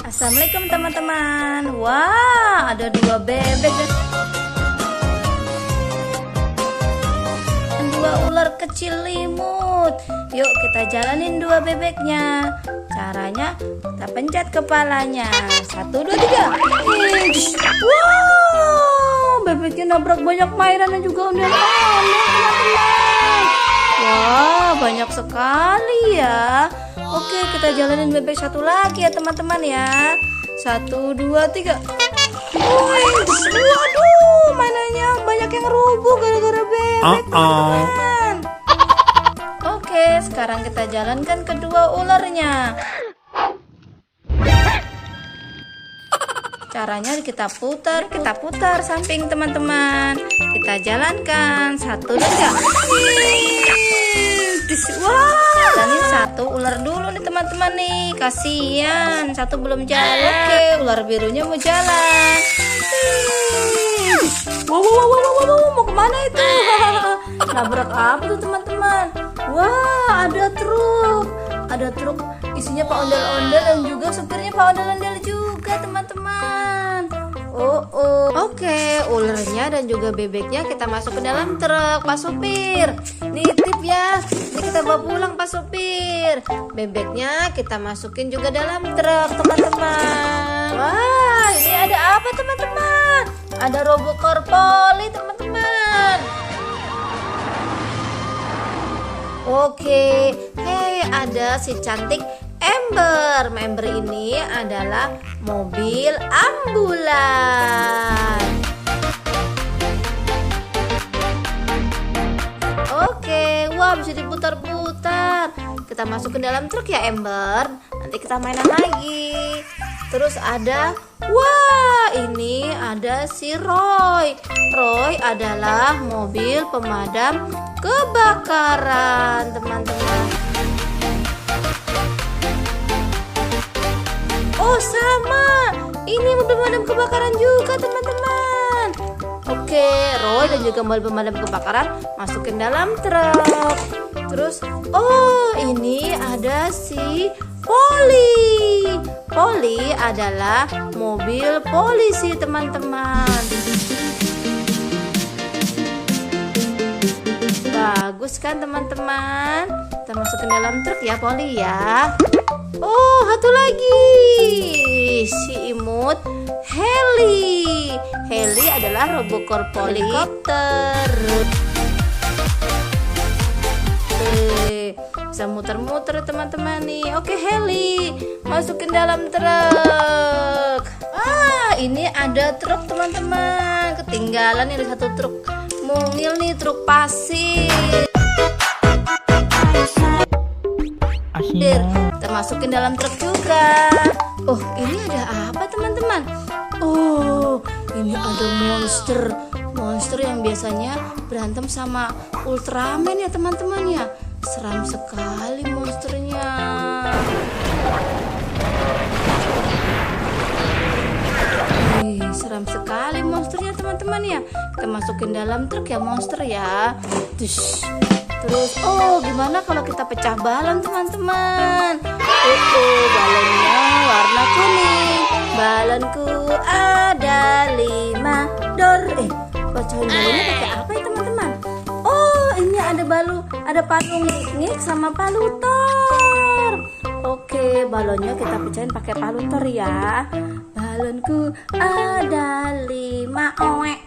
Assalamualaikum teman-teman. Wah, ada 2 bebek dan 2 ular kecil limut. Yuk kita jalanin 2 bebeknya. Caranya kita pencet kepalanya. 1, 2, 3. Wow, bebeknya nabrak banyak mainan dan juga ondel-ondel teman-teman. Wah, banyak sekali ya. Oke, kita jalanin bebek satu lagi ya teman-teman ya. 1, 2, 3. Waduh, mainannya banyak yang rubuh gara-gara bebek teman-teman. Oke, sekarang kita jalankan kedua ularnya. Caranya kita putar samping teman-teman. Kita jalankan 1, 2, 3. Wah, jalanin 1 ular dulu nih teman-teman nih. Kasihan, 1 belum jalan. Oke, ular birunya mau jalan. Wow, mau kemana itu? Nabrak apa tuh teman-teman? Wah, ada truk isinya Pak Ondel-ondel dan juga supirnya Pak Ondel-ondel juga teman-teman. Oke, ularnya dan juga bebeknya kita masuk ke dalam truk. Pak Supir, nitip ya. Ini kita bawa pulang Pak Supir. Bebeknya kita masukin juga dalam truk teman-teman. Wah, ini ada apa teman-teman? Ada robot poli teman-teman. Oke, ada si cantik Ember. Ember ini adalah mobil ambulan. Oke, wah bisa diputar-putar. Kita masuk ke dalam truk ya Ember. Nanti kita mainan lagi. Terus ini ada si Roy. Roy adalah mobil pemadam kebakaran teman-teman. Oh sama, ini mobil pemadam kebakaran juga teman-teman. Oke, Roy dan juga mobil pemadam kebakaran masukin dalam truk. Terus, ini ada si Poli. Poli adalah mobil polisi teman-teman. Bagus kan teman-teman? Kita masukin dalam truk ya Poli ya. Oh, satu lagi. Si imut Heli. Heli adalah robot helikopter. Bisa muter-muter teman-teman nih. Oke Heli, masukin dalam truk. Ini ada truk teman-teman. Ketinggalan nih ada 1 truk mungil nih, truk pasir. Kita masukin dalam truk juga. Oh, ini ada apa teman-teman? Oh, ini ada monster yang biasanya berantem sama Ultraman ya teman-teman ya. Seram sekali monsternya. Seram sekali monsternya teman-teman ya. Kita masukin dalam truk ya monster ya. Terus, gimana kalau kita pecah balon teman-teman? Balonnya warna kuning. Balonku ada 5 dor. Pecahin balonnya pakai apa ya teman-teman? Oh, ini ada palu ngik-ngik sama palu tor. Oke, balonnya kita pecahin pakai palu tor ya. Balonku ada 5 oek.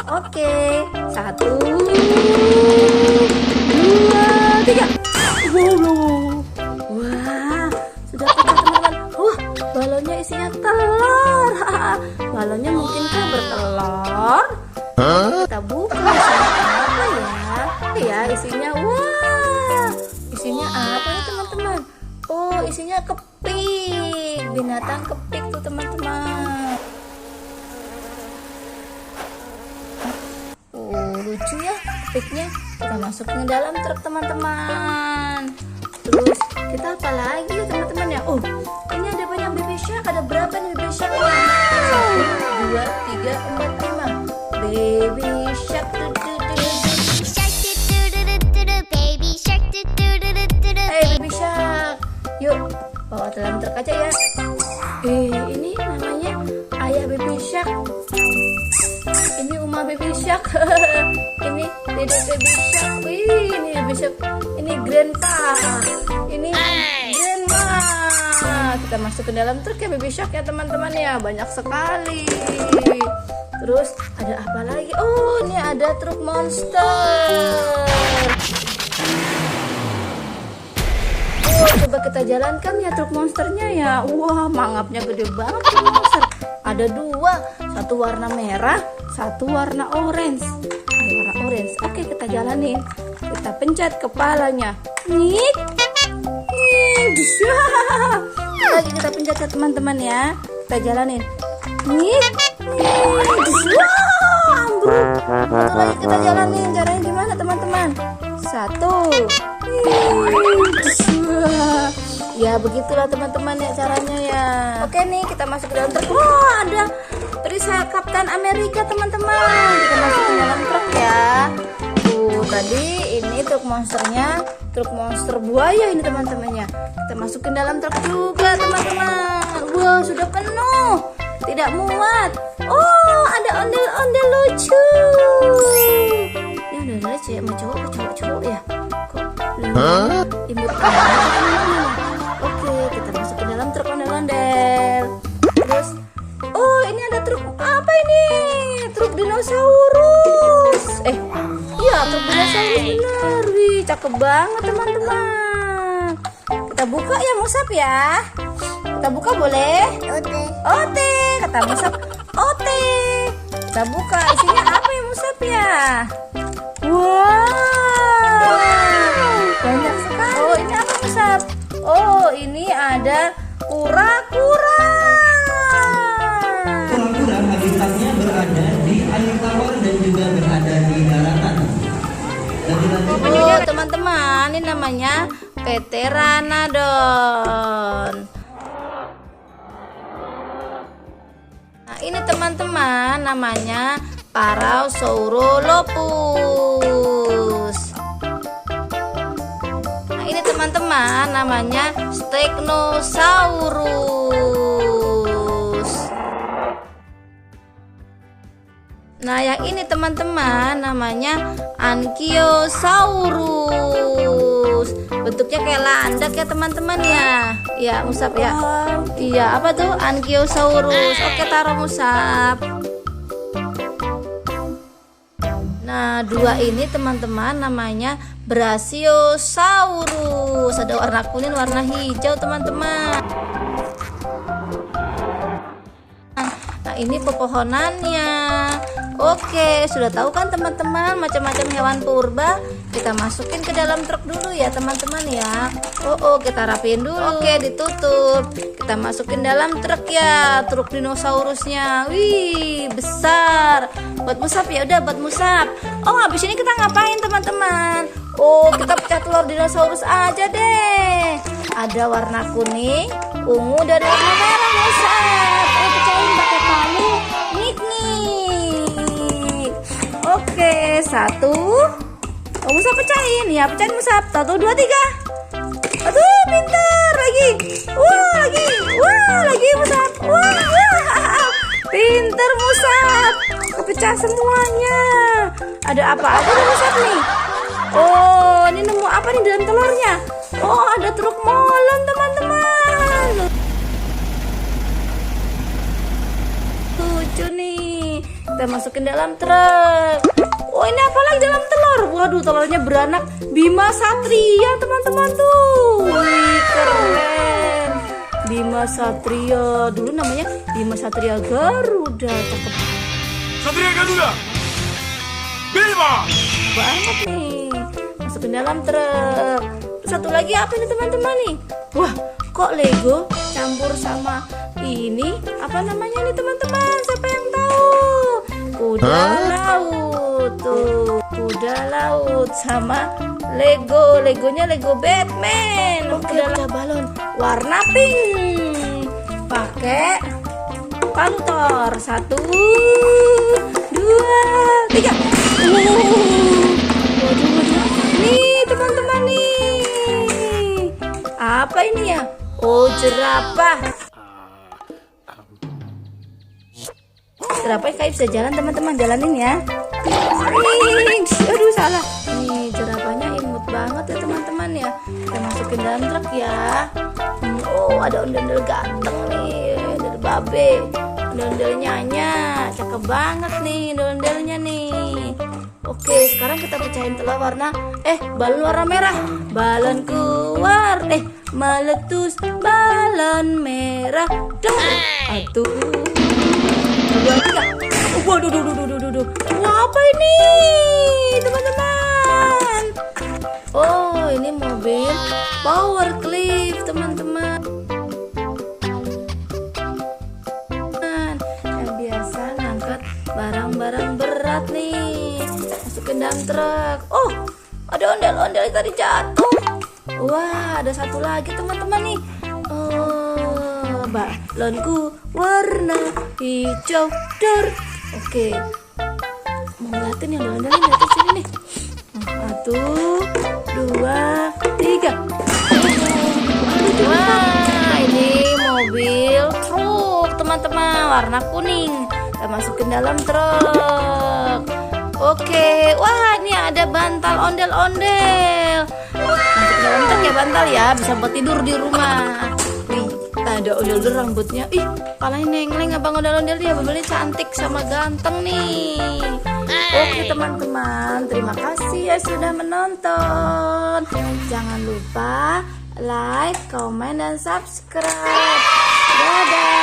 Oke, 1, 2, 3. Wah, sudah pecah teman-teman. Balonnya isinya telur. Balonnya mungkinkah bertelur? Kita buka apa ya? Isinya isinya apa ya teman-teman? Oh, isinya kepik. Binatang kepik tuh teman-teman. Lucu ya kepiknya. Kita masukin ke dalam truk teman-teman. Terus kita apa lagi ya teman-teman ya? Ini ada banyak baby shark. Ada berapa nih baby shark? 1, 2, 3, 4, 5. Baby shark. Hey baby shark. Yuk bawa dalam truk aja ya. Shark. Ini Dede Baby Shark. Wih, ini Baby Shark. Ini Grandpa. Ini Grandma. Kita masuk ke dalam truk ya Baby Shark ya teman-teman ya. Banyak sekali. Terus ada apa lagi? Oh, ini ada truk monster. Oh, coba kita jalankan ya truk monsternya ya. Wah, mangapnya gede banget truk monster. Ada dua, satu warna merah, satu warna orange. Warna orange. Oke, kita jalanin. Kita pencet kepalanya. Nih. Lagi kita pencet ya teman-teman ya. Kita jalanin. Nih. Ambruk. Satu lagi kita jalanin. Caranya gimana teman-teman? Satu. Ya begitulah teman-teman ya caranya ya. Oke nih kita masuk ke dalam truk. Wah, ada perisai Kapten Amerika teman-teman. Kita masuk ke dalam truk ya. Tuh tadi ini truk monsternya, truk monster buaya ini teman-temannya. Kita masukin dalam truk juga teman-teman. Wah, sudah penuh, tidak muat. Oh, ada ondel-ondel lucu. Ini udah cewek sama cowok, cowok ya. Kok imut banget. Oke, kita masuk ke dalam truk ondel-ondel. Terus, oh ini ada truk apa ini? Truk dinosaurus. Iya truk dinosaurus bener. Wih, cakep banget teman-teman. Kita buka ya Musab ya. Kita buka boleh? Ote. Kata Musab, ote. Kita buka. Isinya apa ya Musab ya? Wow, banyak sekali. Oh ini apa Musab? Oh, ini ada kura-kura. Kura-kura habitatnya berada di air tawar dan juga berada di daratan. Oh, teman-teman, ini namanya Pteranodon. Nah, ini teman-teman namanya Parasaurolophus. Ini teman-teman namanya Stegosaurus. Nah yang ini teman-teman namanya Ankylosaurus. Bentuknya kayak landak ya teman-teman ya. Iya Musab ya. Iya apa tuh Ankylosaurus. Oke taruh Musab. Nah dua ini teman-teman namanya Brachiosaurus. Ada warna kuning, warna hijau teman-teman. Nah ini pepohonannya. Oke, sudah tahu kan teman-teman macam-macam hewan purba. Kita masukin ke dalam truk dulu ya teman-teman ya. Oh, kita rapiin dulu. Oke, ditutup. Kita masukin dalam truk ya, truk dinosaurusnya. Wih, besar. Buat Musab ya, udah buat Musab. Oh, habis ini kita ngapain teman-teman? Oh, kita pecah telur dinosaurus aja deh. Ada warna kuning, ungu, dan warna merah Musab. Pecahin pakai palu. Nik. Oke, satu. Oh, Musab pecahin. Ya, pecahin Musab. 1, 2, 3. Aduh, pintar. Lagi. Wah, lagi Musab. Wah. Pintar Musab. Kepecah semuanya. Ada apa aja nih Musab nih? Oh, ini nemu apa nih dalam telurnya? Oh, ada truk molen teman-teman. Lucu nih. Kita masukin dalam truk. Oh, ini apa lagi dalam telur? Waduh, telurnya beranak Bima Satria teman-teman tuh. Wih, keren. Bima Satria. Dulu namanya Bima Satria Garuda. Cakep Satria Garuda. Bima. banget nih. Masukin dalam truk. Terus satu lagi apa ini teman-teman nih? Wah, kok Lego campur sama ini? Apa namanya nih teman-teman? Siapa yang tahu? Kuda laut. Tuh, kuda laut sama Legonya Lego Batman. Oke, ada balon warna pink. Pakai kantor. 1, 2, 3. Waduh. Nih teman-teman nih. Apa ini ya? Oh, jerapah. Jerapah kayak bisa jalan teman-teman, jalanin ya. Aduh salah. Nih jerapahnya imut banget ya teman-teman ya. Kita masukin dalam truk ya. Oh ada ondel-ondel ganteng nih, ondel babe, ondel-ondel nyanya, cakep banget nih ondel-ondelnya nih. Oke, sekarang kita pecahin telur warna balon warna merah. Balonku meletus balon merah. Dong. Satu, dua, tiga. Waduh. Wah, apa ini, teman-teman? Oh, ini mobil Power Cliff, teman-teman. Yang biasa ngangkat barang-barang berat nih. Masukin dalam truk. Oh, ada ondel-ondel tadi jatuh. Wah, ada satu lagi teman-teman nih. Oh, balonku warna hijau dor. Oke, mau ngeliatin yang ondel-ondel di atas sini nih. Satu, dua, tiga. Wah, ini mobil truk teman-teman warna kuning. Kita masukin dalam truk. Oke, wah ini ada bantal ondel-ondel. Masuk dalam truk ya bantal ya, bisa buat tidur di rumah. Wih, ada ondel-ondel rambutnya. Ih, palanya nengleng abang ondel-ondel dia, mobilnya cantik sama ganteng nih. Oke teman-teman, terima kasih ya sudah menonton. Jangan lupa like, comment, dan subscribe. Dadah.